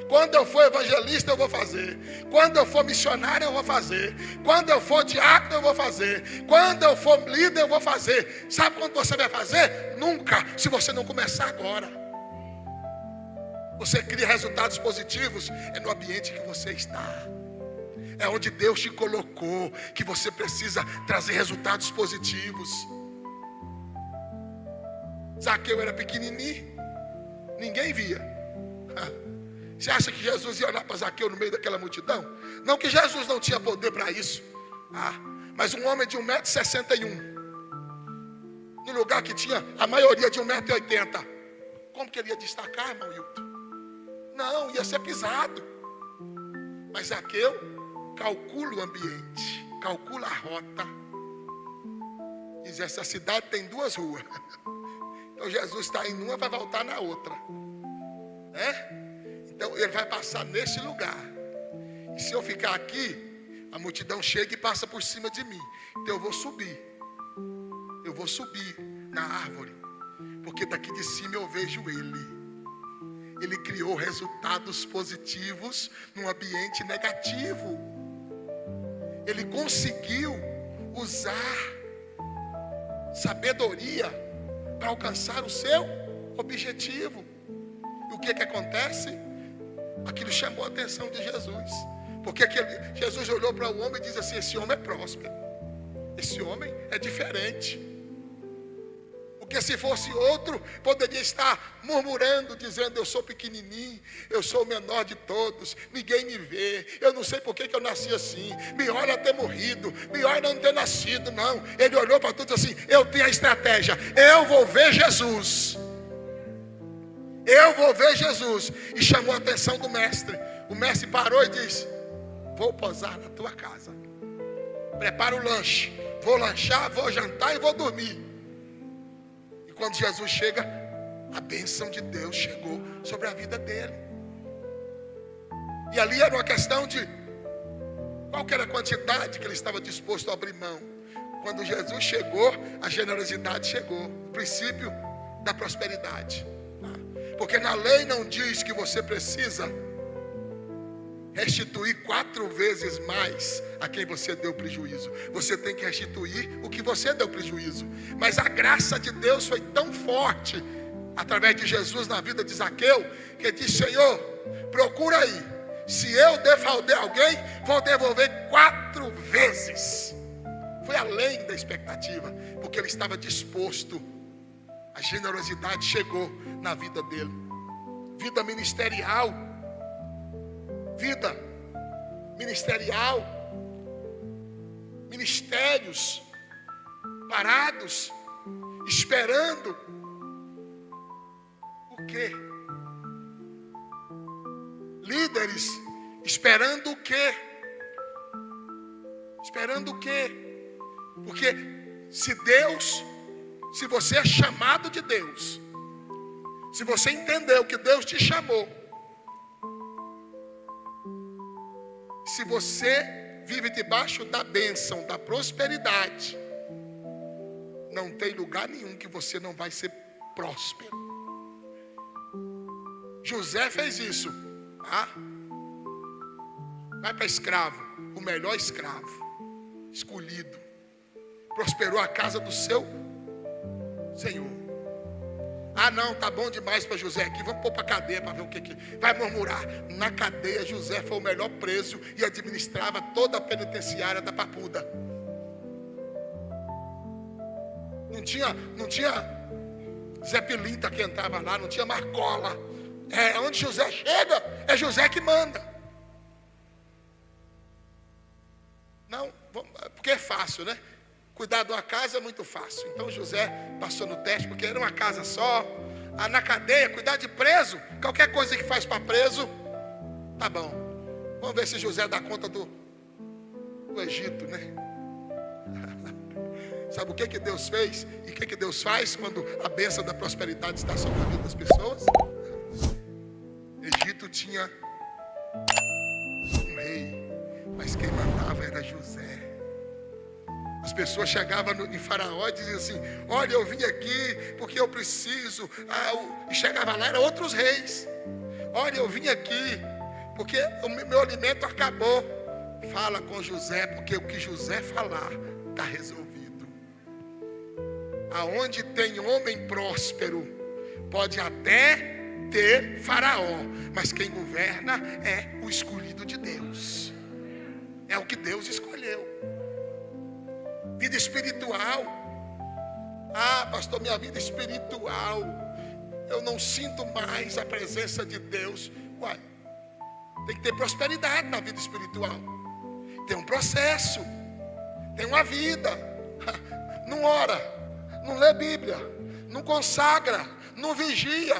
[SPEAKER 1] Quando eu for evangelista eu vou fazer. Quando eu for missionário eu vou fazer. Quando eu for diácono eu vou fazer. Quando eu for líder eu vou fazer. Sabe quando você vai fazer? Nunca, se você não começar agora. Você cria resultados positivos no ambiente que você está. É onde Deus te colocou, que você precisa trazer resultados positivos. Zaqueu era pequenininho, ninguém via. Você acha que Jesus ia olhar para Zaqueu no meio daquela multidão? Não que Jesus não tinha poder para isso. Mas um homem de 1,61 m, no lugar que tinha a maioria de 1,80 m, como que ele ia destacar, irmão Hilton? Não, ia ser pisado. Mas Zaqueu calcula o ambiente, calcula a rota. Diz: essa cidade tem 2 ruas. Então Jesus está em uma, vai voltar na outra. Então ele vai passar nesse lugar. E se eu ficar aqui, a multidão chega e passa por cima de mim. Então eu vou subir. Eu vou subir na árvore. Porque daqui de cima eu vejo ele. Ele criou resultados positivos num ambiente negativo. Ele conseguiu usar sabedoria para alcançar o seu objetivo. E o que acontece? Aquilo chamou a atenção de Jesus. Porque Jesus olhou para o homem e disse assim: esse homem é próspero. Esse homem é diferente. O Porque se fosse outro, poderia estar murmurando, dizendo: eu sou pequenininho, eu sou o menor de todos, ninguém me vê, eu não sei por que eu nasci assim, melhor é ter morrido, melhor não ter nascido. Não, ele olhou para tudo assim: eu tenho a estratégia, eu vou ver Jesus. Eu vou ver Jesus. E chamou a atenção do mestre. O mestre parou e disse: vou posar na tua casa, prepara o lanche, vou lanchar, vou jantar e vou dormir. E quando Jesus chega, a bênção de Deus chegou sobre a vida dele. E ali era uma questão de qual que era a quantidade que ele estava disposto a abrir mão. Quando Jesus chegou, a generosidade chegou. O princípio da prosperidade. Porque na lei não diz que você precisa restituir 4 vezes mais a quem você deu prejuízo. Você tem que restituir o que você deu prejuízo. Mas a graça de Deus foi tão forte através de Jesus na vida de Zaqueu, que ele disse: Senhor, procura aí, se eu defraudei alguém, vou devolver 4 vezes. Foi além da expectativa, porque ele estava disposto. A generosidade chegou na vida dele. Vida ministerial. Vida ministerial. Ministérios parados, esperando o quê? Líderes esperando o quê? Esperando o quê? Porque se você é chamado de Deus, se você entendeu que Deus te chamou, se você vive debaixo da bênção, da prosperidade, não tem lugar nenhum que você não vai ser próspero. José fez isso, tá? Vai para escravo, o melhor escravo, escolhido, prosperou a casa do seu Senhor. Ah não, tá bom demais para José aqui, vamos pôr para cadeia para ver o que vai murmurar. Na cadeia José foi o melhor preso e administrava toda a penitenciária da Papuda. Não tinha Zé Pilinta que entrava lá, não tinha Marcola. Onde José chega, é José que manda. Não, porque é fácil, né? Cuidar de uma casa é muito fácil. Então José passou no teste, porque era uma casa só. Na cadeia, cuidar de preso, qualquer coisa que faz para preso, tá bom. Vamos ver se José dá conta do Egito, né? Sabe o que Deus fez? E o que Deus faz quando a bênção da prosperidade está sobre a vida das pessoas? Egito tinha um rei, mas quem mandava era José. As pessoas chegavam em Faraó e diziam assim: olha, eu vim aqui porque eu preciso. E chegava lá, eram outros reis. Olha, eu vim aqui porque o meu alimento acabou. Fala com José, porque o que José falar está resolvido. Aonde tem homem próspero, pode até ter Faraó, mas quem governa é o escolhido de Deus. É o que Deus escolheu. Vida espiritual. Pastor, minha vida espiritual, eu não sinto mais a presença de Deus. Uai, tem que ter prosperidade na vida espiritual. Tem um processo, tem uma vida. Não ora, não lê Bíblia, não consagra, não vigia.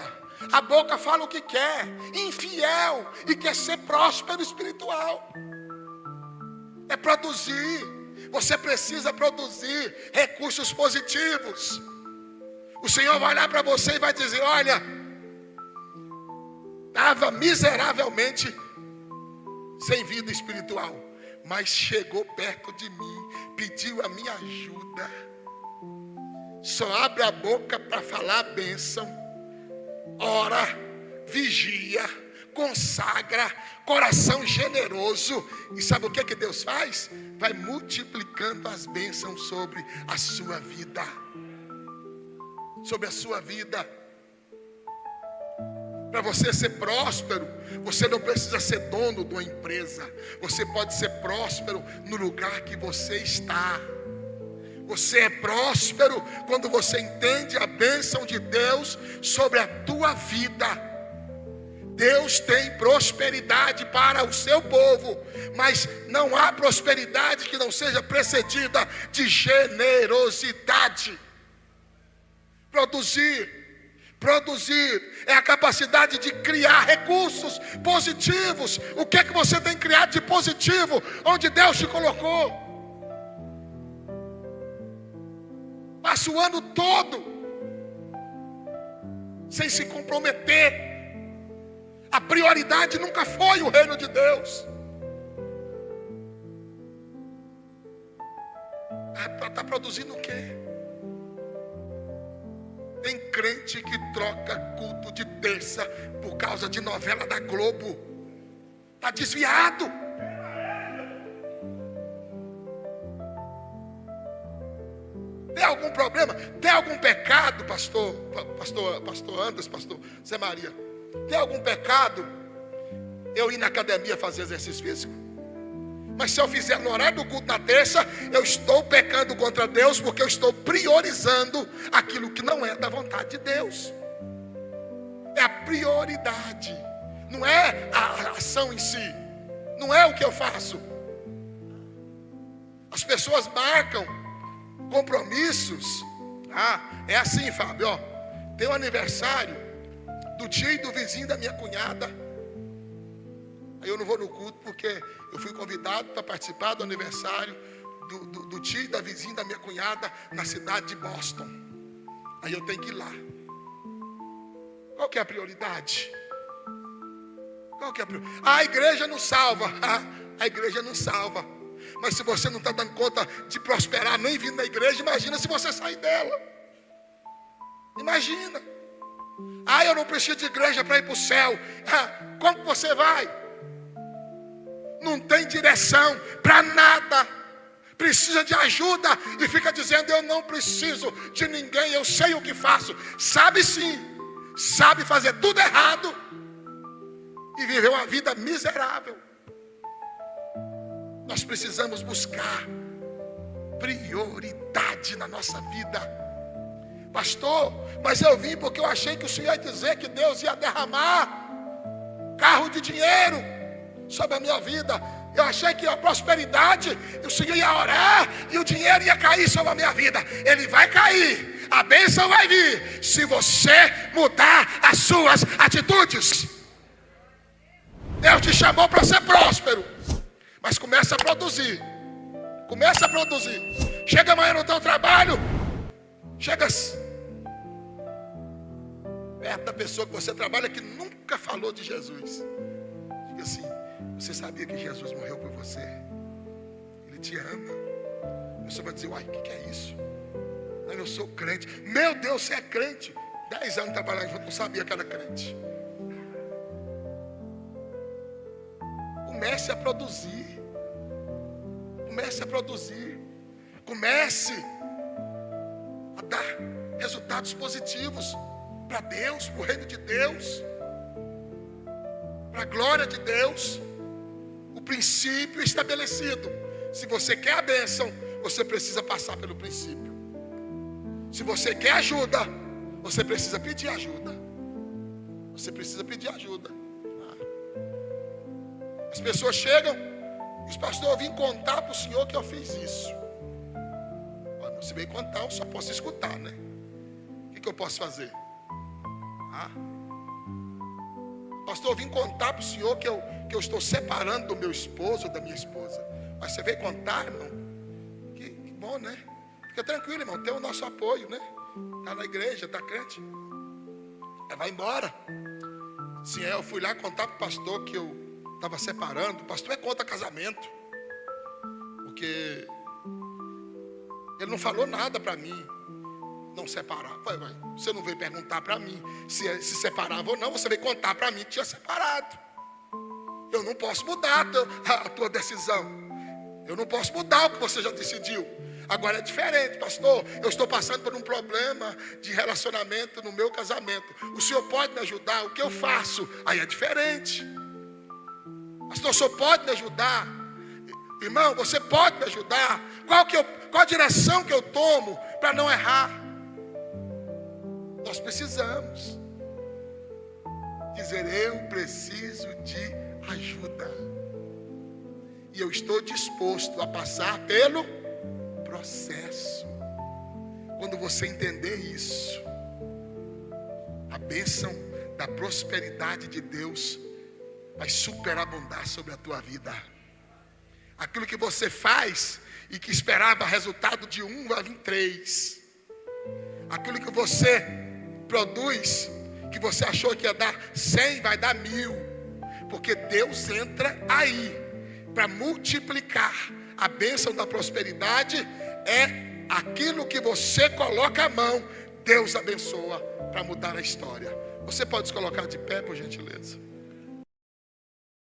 [SPEAKER 1] A boca fala o que quer, infiel, e quer ser próspero espiritual. É produzir. Você precisa produzir recursos positivos. O Senhor vai olhar para você e vai dizer: olha, estava miseravelmente sem vida espiritual, mas chegou perto de mim, pediu a minha ajuda. Só abre a boca para falar a bênção. Ora, vigia, consagra, coração generoso. E sabe o que Deus faz? Vai multiplicando as bênçãos sobre a sua vida. Sobre a sua vida. Para você ser próspero, você não precisa ser dono de uma empresa. Você pode ser próspero no lugar que você está. Você é próspero quando você entende a bênção de Deus sobre a tua vida. Deus tem prosperidade para o seu povo, mas não há prosperidade que não seja precedida de generosidade. Produzir é a capacidade de criar recursos positivos. O que é que você tem criado de positivo onde Deus te colocou? Passa o ano todo sem se comprometer. A prioridade nunca foi o reino de Deus. Está produzindo o quê? Tem crente que troca culto de terça por causa de novela da Globo. Está desviado. Tem algum problema? Tem algum pecado, pastor Anderson, pastor Zé Maria? Tem algum pecado eu ir na academia fazer exercício físico? Mas se eu fizer no horário do culto na terça, eu estou pecando contra Deus, porque eu estou priorizando aquilo que não é da vontade de Deus. É a prioridade, não é a ação em si, não é o que eu faço. As pessoas marcam compromissos. É assim, Fábio, ó, tem um aniversário do tio e do vizinho da minha cunhada. Aí eu não vou no culto porque eu fui convidado para participar do aniversário do tio e da vizinha da minha cunhada na cidade de Boston. Aí eu tenho que ir lá. Qual que é a prioridade? A igreja não salva. A igreja não salva. Mas se você não está dando conta de prosperar nem vindo na igreja, imagina se você sair dela. Imagina. Eu não preciso de igreja para ir para o céu. Como que você vai? Não tem direção para nada. Precisa de ajuda e fica dizendo: eu não preciso de ninguém, eu sei o que faço. Sabe sim, sabe fazer tudo errado e viver uma vida miserável. Nós precisamos buscar prioridade na nossa vida. Pastor, mas eu vim porque eu achei que o Senhor ia dizer que Deus ia derramar carro de dinheiro sobre a minha vida. Eu achei que a prosperidade, o Senhor ia orar e o dinheiro ia cair sobre a minha vida. Ele vai cair, a bênção vai vir, se você mudar as suas atitudes. Deus te chamou para ser próspero, mas começa a produzir. Chega amanhã no teu trabalho, chega perto da pessoa que você trabalha que nunca falou de Jesus. Diga assim: você sabia que Jesus morreu por você? Ele te ama. A pessoa vai dizer: uai, o que é isso? Eu sou crente. Meu Deus, você é crente. 10 anos trabalhando junto, não sabia que era crente. Comece a produzir. Comece a dar resultados positivos para Deus, para o reino de Deus, para a glória de Deus. O princípio estabelecido. Se você quer a bênção, você precisa passar pelo princípio. Se você quer ajuda, você precisa pedir ajuda. As pessoas chegam, os pastores, eu vim contar para o senhor que eu fiz isso. Se veio contar, eu só posso escutar, né? O que eu posso fazer? Pastor, eu vim contar para o senhor que eu estou separando do meu esposo ou da minha esposa. Mas você veio contar, irmão? Que bom, né? Fica tranquilo, irmão, tem o nosso apoio, né? Está na igreja, está crente. Vai embora. Sim, eu fui lá contar para o pastor que eu estava separando. O pastor é contra casamento, porque ele não falou nada para mim não separar. Você não veio perguntar para mim se separava ou não. Você veio contar para mim que tinha separado. Eu não posso mudar a tua decisão. Eu não posso mudar o que você já decidiu. Agora é diferente, pastor. Eu estou passando por um problema de relacionamento no meu casamento. O senhor pode me ajudar? O que eu faço? Aí é diferente. Pastor, o senhor pode me ajudar? Irmão, você pode me ajudar? Qual a direção que eu tomo para não errar? Nós precisamos dizer: eu preciso de ajuda. E eu estou disposto a passar pelo processo. Quando você entender isso, a bênção da prosperidade de Deus vai superabundar sobre a tua vida. Aquilo que você faz e que esperava resultado de 1, vai vir 3. Aquilo que você produz, que você achou que ia dar 100, vai dar 1000. Porque Deus entra aí para multiplicar. A bênção da prosperidade é aquilo que você coloca a mão, Deus abençoa para mudar a história. Você pode se colocar de pé, por gentileza?